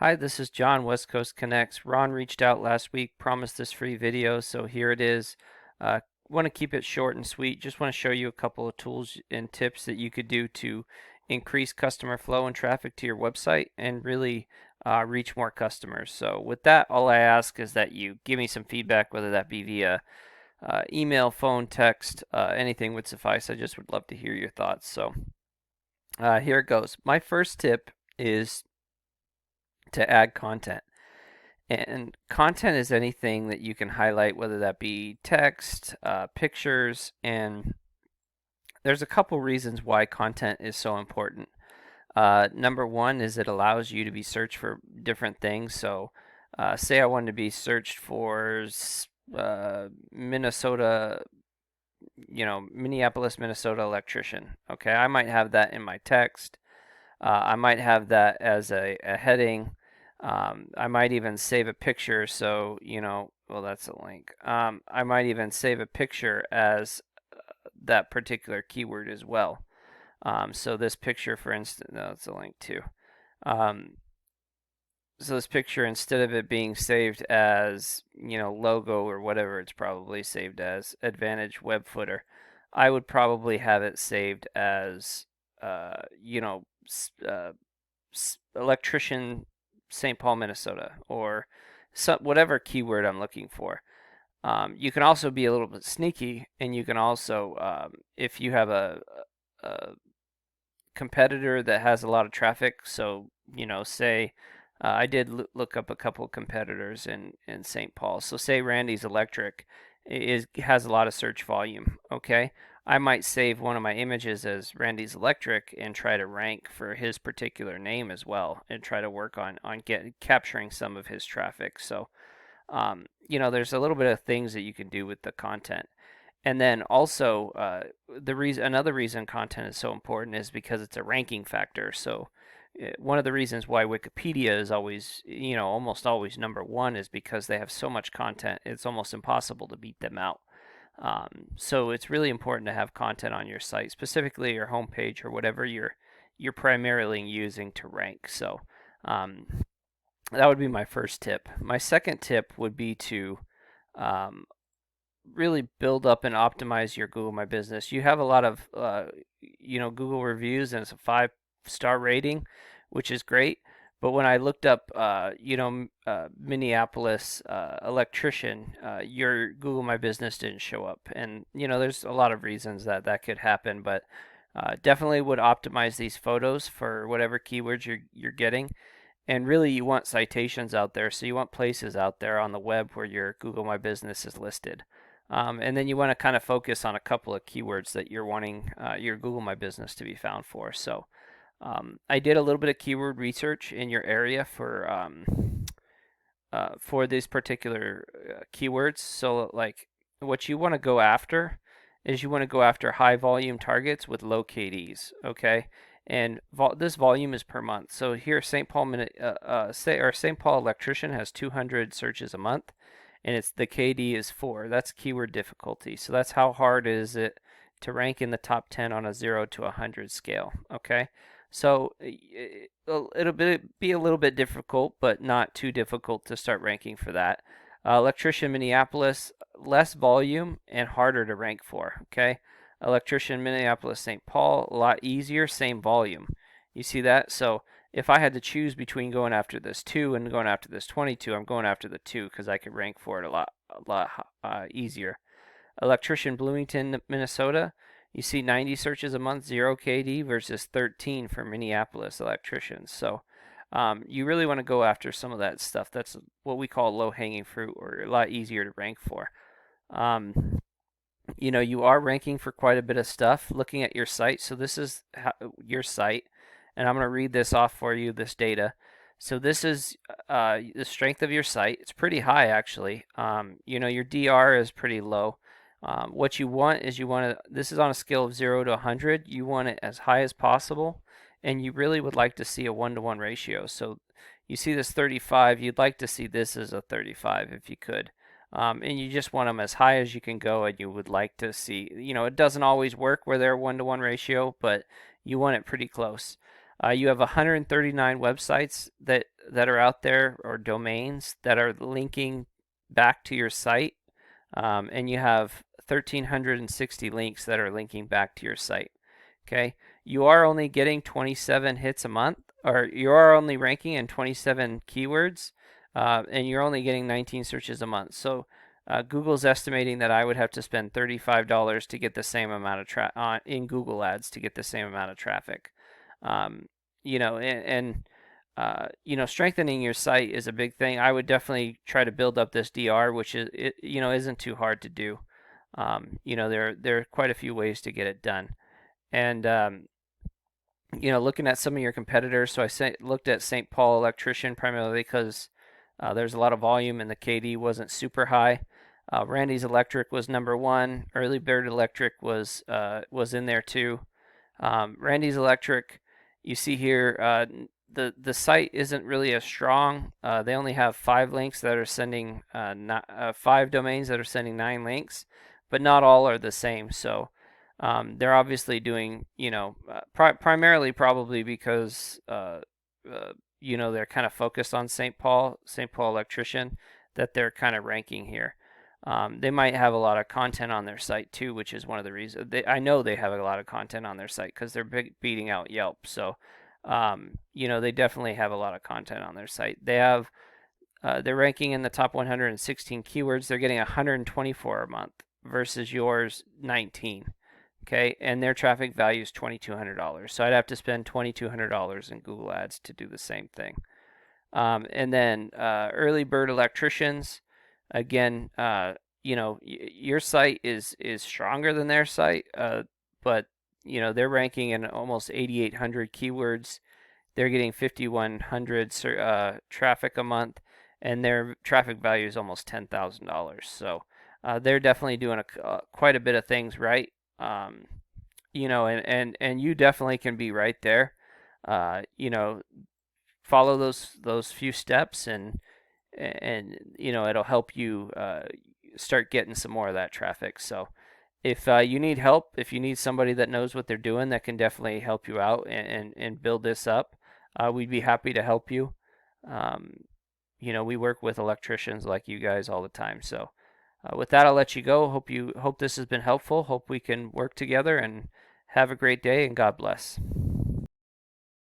Hi, this is John, West Coast Connects. Ron reached out last week, promised this free video, so here it is. Want to keep it short and sweet. Just want to show you a couple of tools and tips that you could do to increase customer flow and traffic to your website and really reach more customers. So with that, all I ask is that you give me some feedback, whether that be via email, phone, text, anything would suffice. I just would love to hear your thoughts. So here it goes. My first tip is to add content. And content is anything that you can highlight, whether that be text, pictures, and there's a couple reasons why content is so important. Number one is it allows you to be searched for different things. So, say I wanted to be searched for Minnesota, Minneapolis, Minnesota electrician. Okay, I might have that in my text. I might have that as a heading. I might even save a picture. So, well, that's a link. I might even save a picture as that particular keyword as well. So this picture, for instance, no, it's a link too. So this picture, instead of it being saved as, logo or whatever, it's probably saved as Advantage Web Footer. I would probably have it saved as, electrician St. Paul, Minnesota, or whatever keyword I'm looking for. You can also be a little bit sneaky, and you can also, if you have a competitor that has a lot of traffic, so say I did look up a couple of competitors in St. Paul. So say Randy's Electric has a lot of search volume. Okay, I might save one of my images as Randy's Electric and try to rank for his particular name as well, and try to work on capturing some of his traffic. So there's a little bit of things that you can do with the content. And then also, another reason content is so important is because it's a ranking factor. So one of the reasons why Wikipedia is always, almost always number one is because they have so much content. It's almost impossible to beat them out. So it's really important to have content on your site, specifically your homepage or whatever you're primarily using to rank. So that would be my first tip. My second tip would be to um, really build up and optimize your Google My Business. You have a lot of Google reviews, and it's a 5-star rating, which is great. But when I looked up, Minneapolis electrician, your Google My Business didn't show up, and there's a lot of reasons that could happen, but definitely would optimize these photos for whatever keywords you're getting. And really, you want citations out there, so you want places out there on the web where your Google My Business is listed. And then you want to kind of focus on a couple of keywords that you're wanting your Google My Business to be found for. So I did a little bit of keyword research in your area for these particular keywords. So like what you want to go after is you want to go after high volume targets with low KDs. Okay. And this volume is per month. So here, St. Paul, St. Paul electrician has 200 searches a month, and the KD is 4. That's keyword difficulty. So that's how hard is it to rank in the top 10 on a 0 to 100 scale. Okay, so it'll be a little bit difficult, but not too difficult to start ranking for that. Electrician Minneapolis, less volume and harder to rank for. Okay. Electrician Minneapolis St. Paul, a lot easier, same volume. You see that? So if I had to choose between going after this 2 and going after this 22, I'm going after the 2 because I could rank for it a lot easier. Electrician Bloomington, Minnesota, you see 90 searches a month, 0 KD versus 13 for Minneapolis electricians. So you really want to go after some of that stuff. That's what we call low-hanging fruit, or a lot easier to rank for. You are ranking for quite a bit of stuff looking at your site. So this is your site, and I'm going to read this off for you, this data. So this is the strength of your site. It's pretty high, actually. Your DR is pretty low. What you want is this is on a scale of 0 to 100. You want it as high as possible, and you really would like to see a 1-to-1 ratio. So you see this 35, you'd like to see this as a 35 if you could. And you just want them as high as you can go, and you would like to see, it doesn't always work where they're 1-to-1 ratio, but you want it pretty close. You have 139 websites that are out there, or domains that are linking back to your site, and you have 1,360 links that are linking back to your site. Okay, you are only getting 27 hits a month, or you are only ranking in 27 keywords, and you're only getting 19 searches a month. So Google's estimating that I would have to spend $35 to get the same amount of in Google Ads to get the same amount of traffic. Um, strengthening your site is a big thing. I would definitely try to build up this DR, which isn't too hard to do. There are quite a few ways to get it done. And looking at some of your competitors, so looked at St. Paul Electrician primarily because there's a lot of volume and the KD wasn't super high. Randy's Electric was number one. Early Bird Electric was in there too. Randy's Electric, you see here, the site isn't really as strong. They only have 5 domains that are sending 9 links, but not all are the same. So they're obviously doing, primarily probably because they're kind of focused on St. Paul Electrician, that they're kind of ranking here. They might have a lot of content on their site too, which is one of the reasons. I know they have a lot of content on their site because they're beating out Yelp. So, they definitely have a lot of content on their site. They're ranking in the top 116 keywords. They're getting 124 a month versus yours 19. Okay, and their traffic value is $2,200. So I'd have to spend $2,200 in Google Ads to do the same thing. And then Early Bird Electricians, again, your site is stronger than their site, but they're ranking in almost 8,800 keywords. They're getting 5,100 traffic a month, and their traffic value is almost $10,000. So they're definitely doing quite a bit of things right. And you definitely can be right there. Follow those few steps, and it'll help you start getting some more of that traffic. So if you need help, if you need somebody that knows what they're doing, that can definitely help you out and build this up, we'd be happy to help you. We work with electricians like you guys all the time. So with that, I'll let you go. Hope this has been helpful. Hope we can work together, and have a great day, and God bless.